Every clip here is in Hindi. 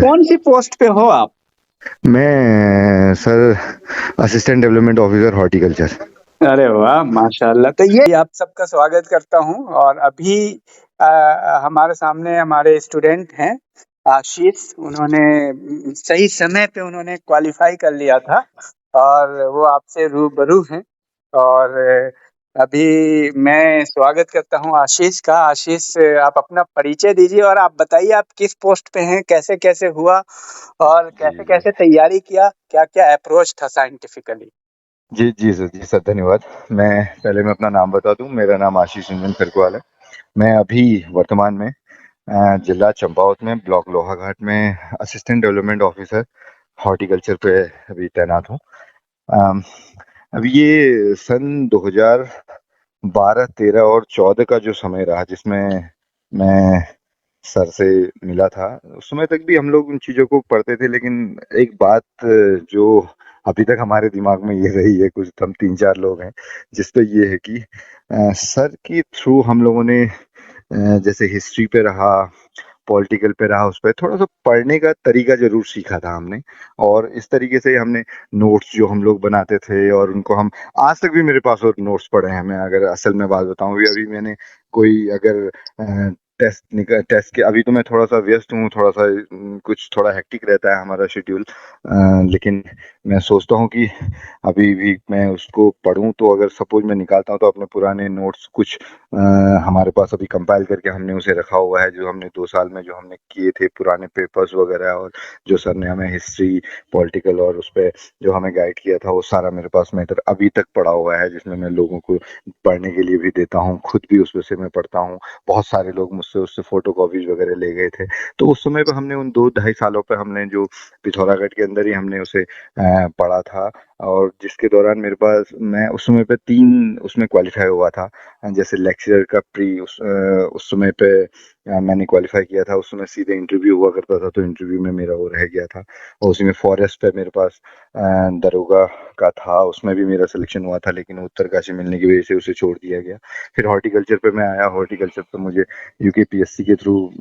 कौन सी पोस्ट पे हो आप? मैं sir assistant development officer horticulture. अरे वाह, माशाल्लाह। तो ये आप सबका स्वागत करता हूँ। और अभी हमारे सामने हमारे स्टूडेंट हैं आशीष। उन्होंने सही समय पे उन्होंने क्वालिफाई कर लिया था और वो आपसे रूबरू हैं। और अभी मैं स्वागत करता हूँ आशीष का। आशीष, आप अपना परिचय दीजिए और आप बताइए आप किस पोस्ट पे हैं, कैसे कैसे हुआ और जी कैसे जी कैसे तैयारी किया, क्या क्या अप्रोच था साइंटिफिकली। जी जी सर, जी सर, धन्यवाद। मैं अपना नाम बता दूं। मेरा नाम आशीष रंजन खरकवाल है। मैं अभी वर्तमान में जिला चंपावत में ब्लॉक लोहाघाट में असिस्टेंट डेवलपमेंट ऑफिसर हॉर्टिकल्चर पे अभी तैनात हूँ। अम, अभी ये सन 2012, 13 और 14 का जो समय रहा जिसमें मैं सर से मिला था, उस समय तक भी हम लोग उन चीज़ों को पढ़ते थे, लेकिन एक बात जो अभी तक हमारे दिमाग में ये रही है, कुछ हम 3-4 लोग हैं जिस पे ये है कि सर के थ्रू हम लोगों ने जैसे हिस्ट्री पे रहा, पॉलिटिकल पे रहा, उस पे थोड़ा-सा पढ़ने का तरीका ज़रूर सीखा था हमने। और इस तरीके से हमने नोट्स जो हम लोग बनाते थे और उनको हम आज तक भी मेरे पास वो नोट्स पड़े हैं। मैं अगर असल में बात बताऊँ, अभी मैंने कोई अगर टेस्ट के अभी तो मैं थोड़ा-सा व्यस्त हूँ, थोड़ा-सा कुछ थोड़ा हेक्टिक रहता है हमारा शेड्यूल। लेकिन मैं सोचता हूँ कि अभी भी मैं उसको पढ़ूँ, तो अगर सपोज़ मैं निकालता हूँ तो अपने पुराने नोट्स कुछ हमारे पास अभी कंपाइल करके हमने उसे रखा हुआ है, जो हमने 2 साल में जो हमने किए थे पुराने पेपर्स वगैरह, और जो सर ने हमें हिस्ट्री, पॉलिटिकल और उस पे जो हमें गाइड किया था, वो सारा मेरे पास मैटर अभी तक पड़ा हुआ है, जिसमें मैं लोगों को पढ़ने के लिए भी देता हूँ, खुद भी उस पे से मैं पढ़ता हूँ। बहुत सारे लोग मुझसे उससे फोटोकॉपीज वगैरह ले गए थे। तो उस समय पे हमने उन 2 ढाई सालों पे हमने जो पिथौरागढ़ के अंदर ही हमने उसे पढ़ा था। और जिसके दौरान मेरे पास मैं उस समय पे 3 उसमें क्वालिफाई हुआ था। जैसे लेक्चरर का प्री उस समय पे मैंने क्वालिफाई किया था। उस समय सीधे इंटरव्यू हुआ करता था, तो इंटरव्यू में मेरा वो रह गया था। और उसी में फॉरेस्ट पे मेरे पास दरोगा का था, उसमें भी मेरा सिलेक्शन हुआ था, लेकिन उत्तरकाशी मिलने की वजह से उसे छोड़ दिया गया। फिर हॉर्टिकल्चर पे मैं आया। हॉर्टिकल्चर पे मुझे यूकेपीएससी के थ्रू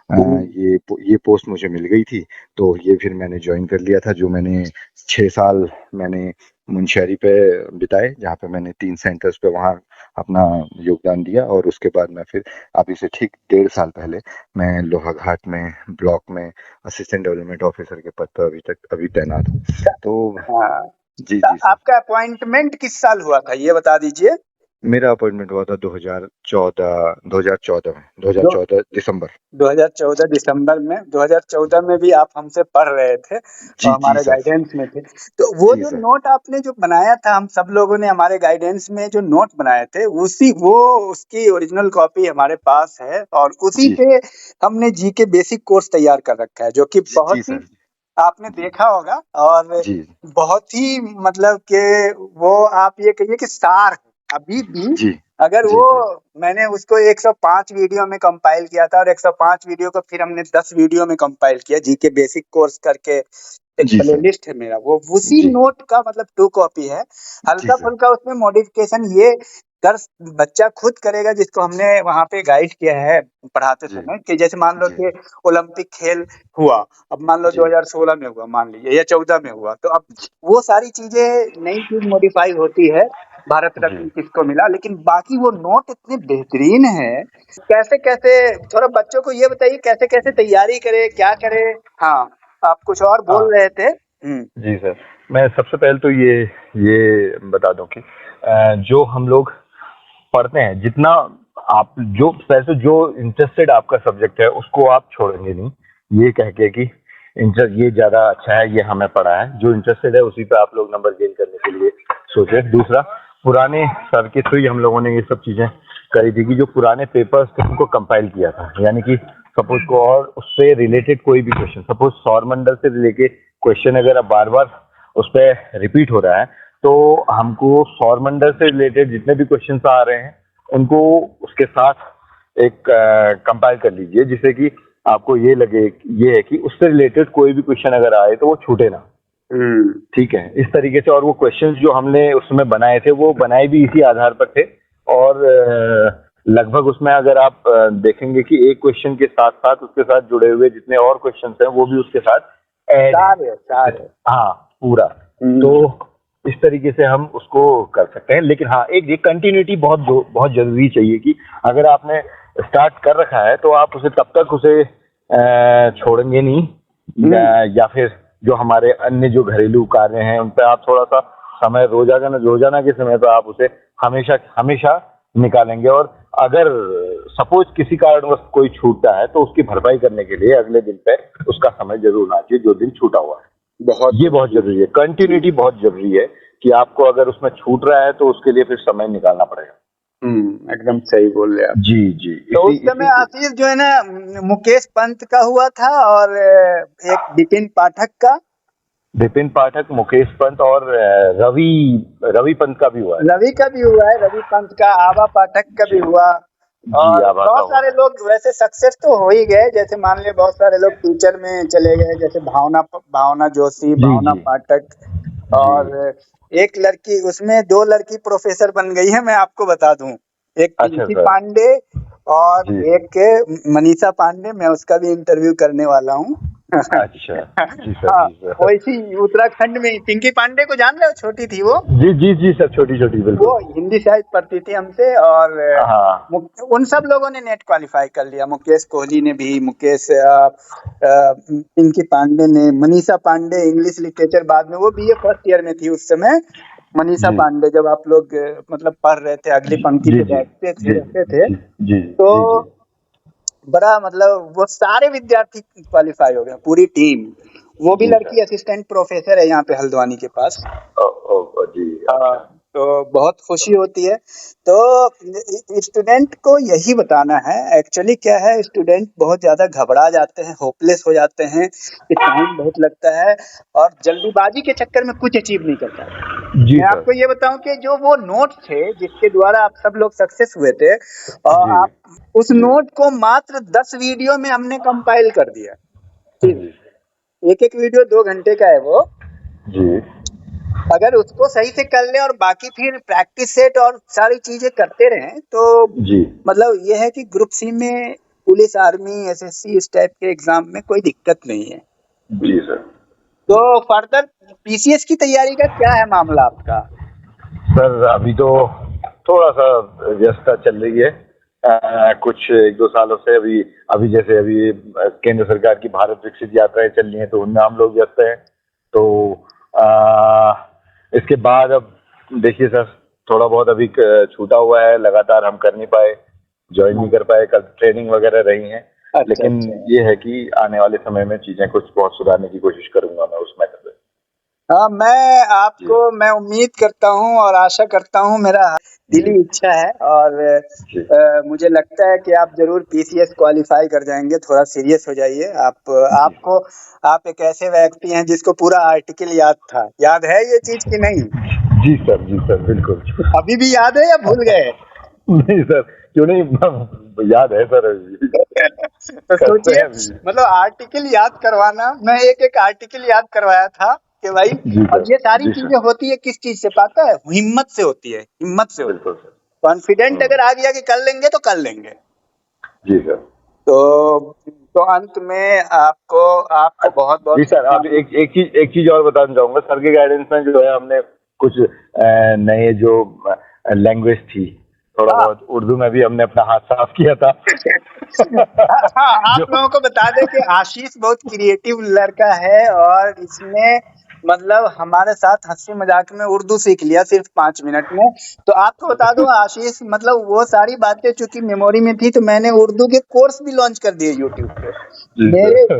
ये पोस्ट मुझे मिल गई थी, तो ये फिर मैंने ज्वाइन कर लिया था। जो मैंने 6 साल मैंने मुनस्यारी पे बिताए, जहाँ पे मैंने 3 सेंटर्स पे वहाँ अपना योगदान दिया। और उसके बाद मैं फिर अभी से ठीक 1.5 साल पहले मैं लोहाघाट में ब्लॉक में असिस्टेंट डेवलपमेंट ऑफिसर के पद पर अभी तैनात हूँ। तो हाँ, जी तो जी सर, आपका अपॉइंटमेंट किस साल हुआ था ये बता दीजिए। मेरा अपॉइंटमेंट हुआ था 2014 में, दो 2014 दिसंबर। 2014 दिसंबर में। 2014 में भी आप हमसे पढ़ रहे थे और जी जी हमारे सर। गाइडेंस में थे। तो वो जी जो सर। नोट आपने जो बनाया था, हम सब लोगों ने हमारे गाइडेंस में जो नोट बनाए थे, उसी वो उसकी ओरिजिनल कॉपी हमारे पास है और उसी जी पे हमने जी के बेसिक कोर्स तैयार कर रखा है, जो कि जी जी बहुत ही सर। आपने जी देखा होगा। और जी बहुत ही मतलब कि वो आप ये कहिए कि सार है अभी भी। जी अगर जी वो जी मैंने उसको 105 वीडियो में कंपाइल किया था और 105 वीडियो को फिर हमने 10 वीडियो में कंपाइल किया, जी के बेसिक कोर्स करके एक जी सर। प्लेलिस्ट है मेरा, वो उसी जी नोट का मतलब 2 कॉपी है। जी हल्का सर। फुल्का उसमें मॉडिफिकेशन ये कर बच्चा खुद करेगा, जिसको हमने वहां पे गाइड किया है पढ़ाते जी समय। कि जैसे मान लो जी कि ओलंपिक खेल हुआ, अब मान लो जी 2016 में हुआ मान लीजिए, या 14 में हुआ, तो अब जी वो सारी चीजें नई चीज मॉडिफाई होती है। भारत जी। रत्न किसको मिला, लेकिन बाकी वो नोट इतने बेहतरीन है। कैसे कैसे, थोड़ा बच्चों को ये बताइए कैसे कैसे तैयारी करे, क्या करे। हाँ, आप कुछ और हाँ बोल रहे थे। हम्म। जी सर, मैं सबसे पहले तो ये बता दूं कि जो हम लोग पढ़ते हैं, जितना आप जो वैसे जो इंटरेस्टेड आपका सब्जेक्ट है उसको आप छोड़ेंगे नहीं, ये कह के कि इंटर ये ज़्यादा अच्छा है, ये हमें पढ़ा है। जो इंटरेस्टेड है उसी पे आप लोग नंबर गेन करने के लिए सोचे। दूसरा, पुराने सर के थ्रू ही हम लोगों ने ये सब चीज़ें करी थी कि जो पुराने पेपर्स थे उनको कंपाइल किया था। यानी कि सपोज को, और उससे रिलेटेड कोई भी क्वेश्चन, सपोज सौरमंडल से रिलेटेड क्वेश्चन अगर अब बार बार उस पर रिपीट हो रहा है, तो हमको सौरमंडल से रिलेटेड जितने भी क्वेश्चंस आ रहे हैं उनको उसके साथ एक कंपाइल कर लीजिए, जिससे कि आपको ये लगे, ये है कि उससे रिलेटेड कोई भी क्वेश्चन अगर आए तो वो छूटे ना। हम्म। ठीक है, इस तरीके से। और वो क्वेश्चंस जो हमने उसमें बनाए थे वो बनाए भी इसी आधार पर थे। और लगभग उसमें अगर आप देखेंगे कि एक क्वेश्चन के साथ साथ उसके साथ जुड़े हुए जितने और क्वेश्चन हैं वो भी उसके साथ ऐड है। सारे हाँ, पूरा। तो इस तरीके से हम उसको कर सकते हैं, लेकिन हाँ, एक ये कंटिन्यूटी बहुत जरूरी चाहिए कि अगर आपने स्टार्ट कर रखा है तो आप उसे तब तक उसे छोड़ेंगे नहीं, या फिर जो हमारे अन्य जो घरेलू कार्य हैं उन पर आप थोड़ा सा समय रोजाना के समय पर आप उसे हमेशा हमेशा निकालेंगे। और अगर सपोज किसी कारणवश कोई छूटता है तो उसकी भरपाई करने के लिए अगले दिन पे उसका समय जरूर होना चाहिए जो दिन छूटा हुआ है। ये बहुत जरूरी है, कंटिन्यूटी बहुत जरूरी है कि आपको अगर उसमें छूट रहा है तो उसके लिए फिर समय निकालना पड़ेगा। एकदम सही बोल रहे आप। जी जी। तो उस समय आशीष जो है ना मुकेश पंत का हुआ था और एक विपिन पाठक, मुकेश पंत और रवि पंत का भी हुआ है। रवि पंत का, आभा पाठक का भी हुआ। और बहुत सारे लोग वैसे सक्सेस तो हो ही गए, जैसे मान लिया बहुत सारे लोग टीचर में चले गए, जैसे भावना जोशी, भावना पाठक, और एक लड़की, उसमें 2 लड़की प्रोफेसर बन गई है, मैं आपको बता दूं। एक पिंकी पांडे और एक मनीषा पांडे, मैं उसका भी इंटरव्यू करने वाला हूँ। अच्छा। हाँ, वैसी उत्तराखंड में पिंकी पांडे को जान रहे हो, छोटी थी वो। जी सर, छोटी बिल्कुल। वो हिंदी साहित्य पढ़ती थी हमसे, और उन सब लोगों ने नेट क्वालिफाई कर लिया। मुकेश कोहली ने भी, पिंकी पांडे ने, मनीषा पांडे इंग्लिश लिटरेचर, बाद में वो बीए फर्स्ट ईयर में थी उस समय। मनीषा पांडे, जब आप लोग मतलब पढ़ रहे थे, अगली पंक्ति पे बैठते थे, तो बड़ा मतलब वो सारे विद्यार्थी क्वालिफाई हो गए, पूरी टीम। वो भी लड़की असिस्टेंट प्रोफेसर है यहाँ पे हल्द्वानी के पास। तो बहुत खुशी होती है। तो स्टूडेंट को यही बताना है, एक्चुअली क्या है, स्टूडेंट बहुत ज्यादा घबरा जाते हैं, होपलेस हो जाते हैं, टाइम बहुत लगता है और जल्दीबाजी के चक्कर में कुछ अचीव नहीं कर पाते। मैं आपको ये बताऊं कि जो वो नोट थे जिसके द्वारा आप सब लोग सक्सेस हुए थे, और आप उस नोट को मात्र 10 वीडियो में हमने कंपाइल कर दिया। एक वीडियो 2 घंटे का है वो जी। अगर उसको सही से कर ले और बाकी फिर प्रैक्टिस सेट और सारी चीजें करते रहें तो जी, मतलब ये है कि ग्रुप सी में पुलिस, आर्मी, एसएससी इस टाइप के एग्जाम में कोई दिक्कत नहीं है। जी सर। तो फर्दर पीसीएस की तैयारी का क्या है मामला आपका? सर अभी तो थोड़ा सा व्यस्तता चल रही है, कुछ 1-2 सालों से। अभी जैसे केंद्र सरकार की भारत विकसित यात्राएं चल रही हैं तो उनमें हम लोग व्यस्त हैं। तो इसके बाद अब देखिए सर, थोड़ा बहुत अभी छूटा हुआ है, लगातार हम कर नहीं पाए, ज्वाइन नहीं कर पाए, कल ट्रेनिंग वगैरह रही है। लेकिन ये है कि आने वाले समय में चीजें कुछ बहुत सुधारने की कोशिश करूंगा मैं उस मैटर पे। हाँ, मैं उम्मीद करता हूँ और आशा करता हूँ, मेरा दिली इच्छा है, और मुझे लगता है कि आप जरूर पीसीएस क्वालिफाई कर जाएंगे। थोड़ा सीरियस हो जाइए। आप एक ऐसे व्यक्ति हैं जिसको पूरा आर्टिकल याद है ये चीज कि नहीं? जी सर बिल्कुल। अभी भी याद है या भूल गए? नहीं सर, क्यों नहीं, याद है सर। तो सोचिए, मतलब आर्टिकल याद करवाना, मैं एक आर्टिकल याद करवाया था कि भाई, और ये सारी चीजें होती है किस चीज से पता है? हिम्मत से होती है, हिम्मत से होती है। कॉन्फिडेंट अगर आ गया कि कर लेंगे तो कर लेंगे। जी सर। तो अंत में आपको बहुत बहुत जी सर, आप एक चीज और बताना चाहूंगा। सर के गाइडेंस में जो है हमने कुछ नए जो लैंग्वेज थी, थोड़ा बहुत उर्दू में भी हमने अपना हाथ साफ किया था। हाँ, आप लोगों को बता दें कि आशीष बहुत क्रिएटिव लड़का है, और इसने मतलब हमारे साथ हंसी मजाक में उर्दू सीख लिया सिर्फ 5 मिनट में। तो आपको बता दूं आशीष, मतलब वो सारी बातें चूंकि मेमोरी में थी, तो मैंने उर्दू के कोर्स भी लॉन्च कर दिए यूट्यूब पे।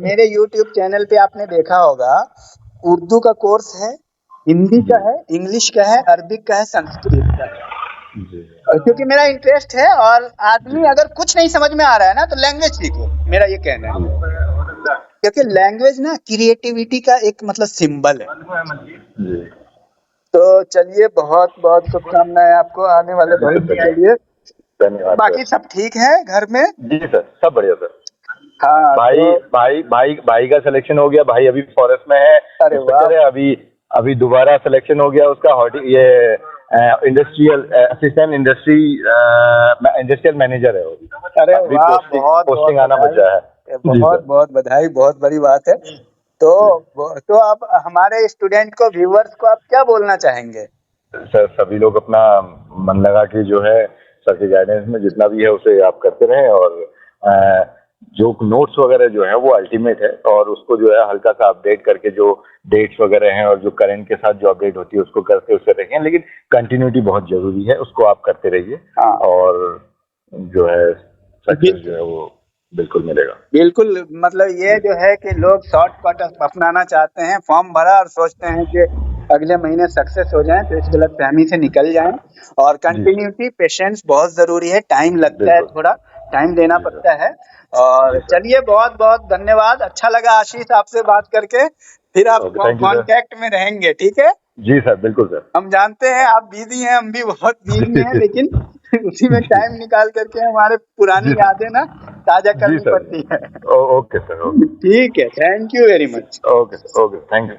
मेरे यूट्यूब चैनल पे आपने देखा होगा, उर्दू का कोर्स है, हिंदी का है, इंग्लिश का है, अरबिक का है, संस्कृत का है। क्योंकि मेरा इंटरेस्ट है, और आदमी अगर कुछ नहीं समझ में आ रहा है ना तो लैंग्वेज सीखो, मेरा ये कहना है। क्योंकि लैंग्वेज ना क्रिएटिविटी का एक मतलब सिंबल है। तो चलिए, बहुत बहुत शुभकामनाएं आपको आने वाले भविष्य के लिए। धन्यवाद। बाकी सब ठीक है घर में? जी सर, सब बढ़िया सर। हाँ, भाई का सिलेक्शन हो गया। भाई अभी फॉरेस्ट में है। अरे वाह। अभी दोबारा सिलेक्शन हो गया उसका, ये इंडस्ट्रियल असिस्टेंट इंडस्ट्रियल मैनेजर है वो। अरे अभी वाह, पोस्टिंग बहुत पोस्टिंग बहुत आना बधाई, बचा है। जी बहुत सर। बहुत बधाई, बहुत बड़ी बात है। तो अब हमारे स्टूडेंट को, व्यूअर्स को आप क्या बोलना चाहेंगे? सर सभी लोग अपना मन लगा के जो है सर के गाइडेंस में जितना भी है उसे आप करते रहें, और जो नोट्स वगैरह जो है वो अल्टीमेट है, और उसको जो है हल्का सा अपडेट करके जो डेट्स वगैरह हैं और जो करंट के साथ जो अपडेट होती है उसको करके उससे रखें, लेकिन कंटिन्यूटी बहुत जरूरी है, उसको आप करते रहिए हाँ, और जो है सक्सेस जो बिल्कुल है वो बिल्कुल मिलेगा। बिल्कुल। मतलब ये जो है कि लोग शॉर्टकट अपनाना चाहते हैं, फॉर्म भरा और सोचते हैं कि अगले महीने सक्सेस हो जाएं, तो इस गलतफहमी से निकल जाएं। और जी कंटिन्यूटी, पेशेंस बहुत जरूरी है, टाइम लगता है, बिल्कुल। थोड़ा टाइम देना जी पड़ता सर। है। और जी सर। चलिए, बहुत बहुत धन्यवाद, अच्छा लगा आशीष आपसे बात करके। फिर आप okay, thank you sir. Contact में रहेंगे, ठीक है? जी सर, बिल्कुल सर। हम जानते हैं आप बिजी हैं, हम भी बहुत बिजी हैं, जी लेकिन उसी में जी टाइम निकाल करके हमारे पुरानी जी यादें ना ताजा जी करनी सर। पड़ती है। Okay sir, okay. ठीक है, thank you very much. Okay, okay, thank you.